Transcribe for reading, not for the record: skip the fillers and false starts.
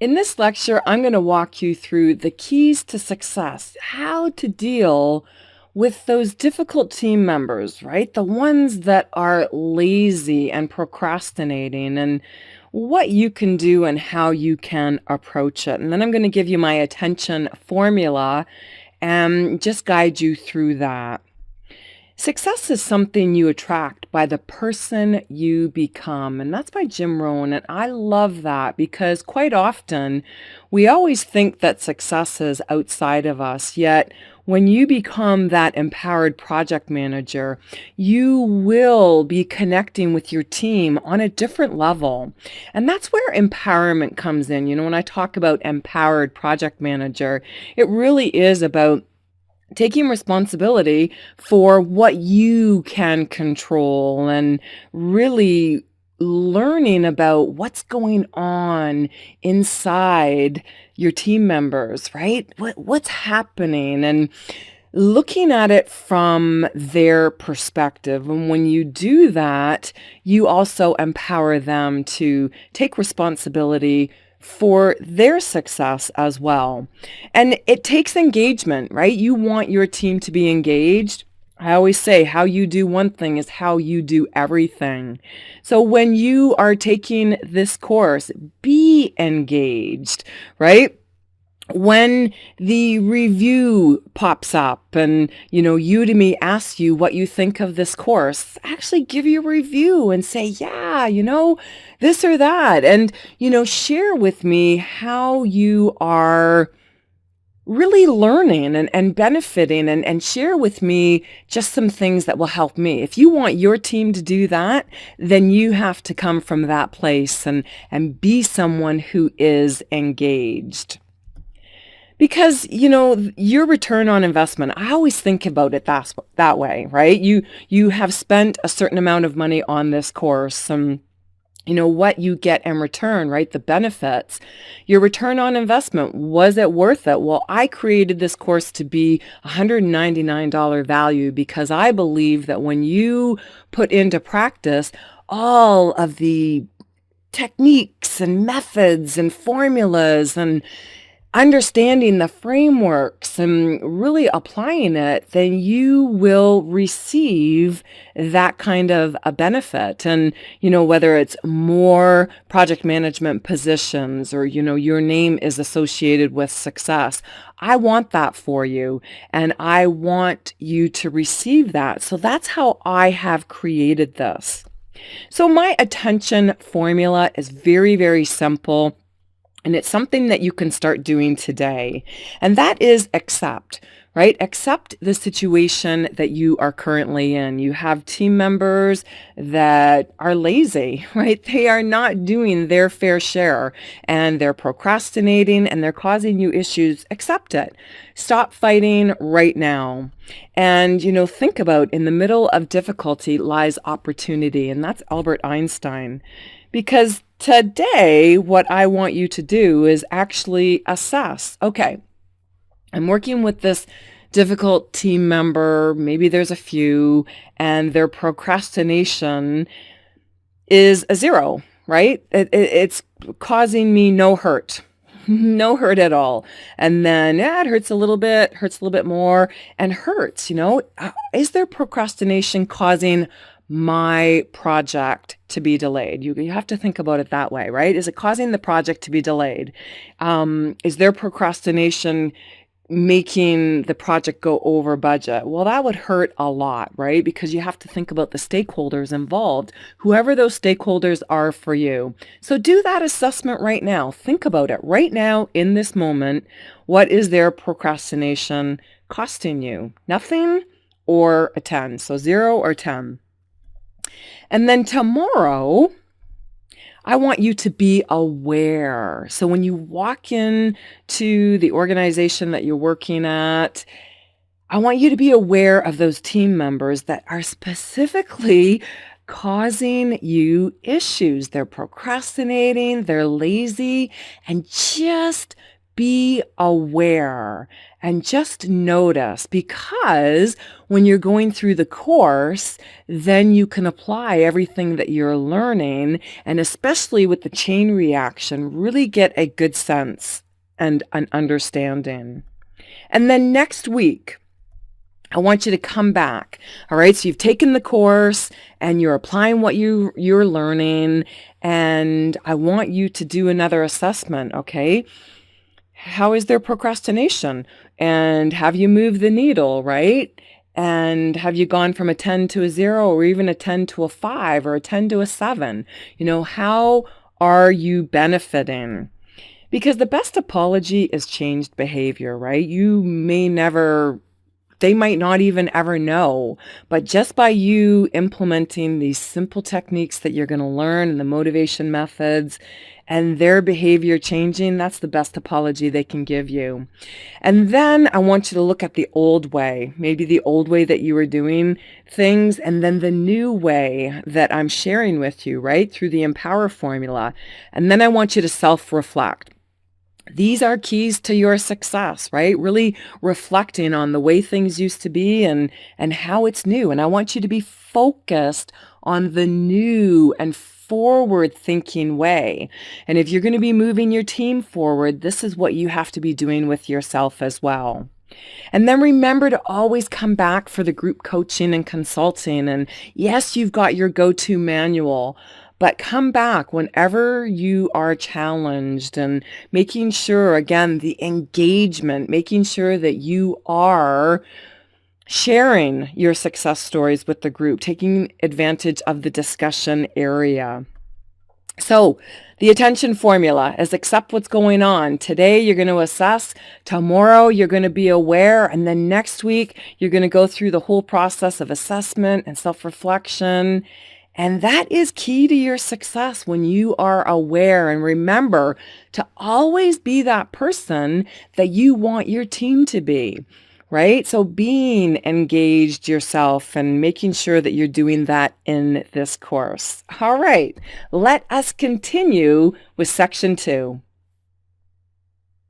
In this lecture, I'm going to walk you through the keys to success, how to deal with those difficult team members, right? The ones that are lazy and procrastinating, and what you can do and how you can approach it. And then I'm going to give you my attention formula and just guide you through that. Success is something you attract by the person you become. And that's by Jim Rohn. And I love that because quite often we always think that success is outside of us. Yet when you become that empowered project manager, you will be connecting with your team on a different level. And that's where empowerment comes in. When I talk about empowered project manager, it really is about taking responsibility for what you can control and really learning about what's going on inside your team members, right? What's happening and looking at it from their perspective. And when you do that, you also empower them to take responsibility for their success as well. And it takes engagement, right? You want your team to be engaged. I always say how you do one thing is how you do everything. So when you are taking this course, be engaged, right? When the review pops up and, Udemy asks you what you think of this course, actually give you a review and say, yeah, this or that. And, share with me how you are really learning and benefiting and share with me just some things that will help me. If you want your team to do that, then you have to come from that place and be someone who is engaged. Because, your return on investment, I always think about it that way, right? You have spent a certain amount of money on this course and, what you get in return, right? The benefits, your return on investment, was it worth it? Well, I created this course to be $199 value because I believe that when you put into practice all of the techniques and methods and formulas and understanding the frameworks and really applying it, then you will receive that kind of a benefit. And, whether it's more project management positions or, your name is associated with success, I want that for you. And I want you to receive that. So that's how I have created this. So my attention formula is very, very simple. And it's something that you can start doing today. And that is accept, right? Accept the situation that you are currently in. You have team members that are lazy, right? They are not doing their fair share and they're procrastinating and they're causing you issues. Accept it. Stop fighting right now. And, think about in the middle of difficulty lies opportunity. And that's Albert Einstein. Because today, what I want you to do is actually assess, okay, I'm working with this difficult team member, maybe there's a few, and their procrastination is a 0, right? It's causing me no hurt. No hurt at all. And then, it hurts a little bit more, and hurts, Is there procrastination causing my project to be delayed? You have to think about it that way, right? Is it causing the project to be delayed? Is there procrastination making the project go over budget? Well, that would hurt a lot, right? Because you have to think about the stakeholders involved, whoever those stakeholders are for you. So do that assessment right now. Think about it right now in this moment. What is their procrastination costing you? Nothing or a 10. So 0 or 10. And then tomorrow, I want you to be aware. So when you walk in to the organization that you're working at, I want you to be aware of those team members that are specifically causing you issues. They're procrastinating, they're lazy, and just be aware and just notice, because when you're going through the course, then you can apply everything that you're learning, and especially with the chain reaction, really get a good sense and an understanding. And then next week, I want you to come back. All right. So you've taken the course and you're applying what you're learning. And I want you to do another assessment. Okay. How is their procrastination? And have you moved the needle? Right. And have you gone from a 10 to a 0, or even a 10 to a 5, or a 10 to a 7? How are you benefiting? Because the best apology is changed behavior, right? They might not even ever know, but just by you implementing these simple techniques that you're going to learn, and the motivation methods, and their behavior changing, that's the best apology they can give you. And then I want you to look at the old way, maybe the old way that you were doing things, and then the new way that I'm sharing with you, right, through the Empower formula. And then I want you to self-reflect. These are keys to your success, right? Really reflecting on the way things used to be and how it's new. And I want you to be focused on the new and forward-thinking way. And if you're going to be moving your team forward, this is what you have to be doing with yourself as well. And then remember to always come back for the group coaching and consulting. And yes, you've got your go-to manual, but come back whenever you are challenged, and making sure, again, the engagement, making sure that you are sharing your success stories with the group, taking advantage of the discussion area. So the attention formula is accept what's going on. Today, you're going to assess. Tomorrow, you're going to be aware. And then next week, you're going to go through the whole process of assessment and self-reflection. And that is key to your success, when you are aware. And remember to always be that person that you want your team to be, right? So being engaged yourself and making sure that you're doing that in this course. All right, let us continue with section 2.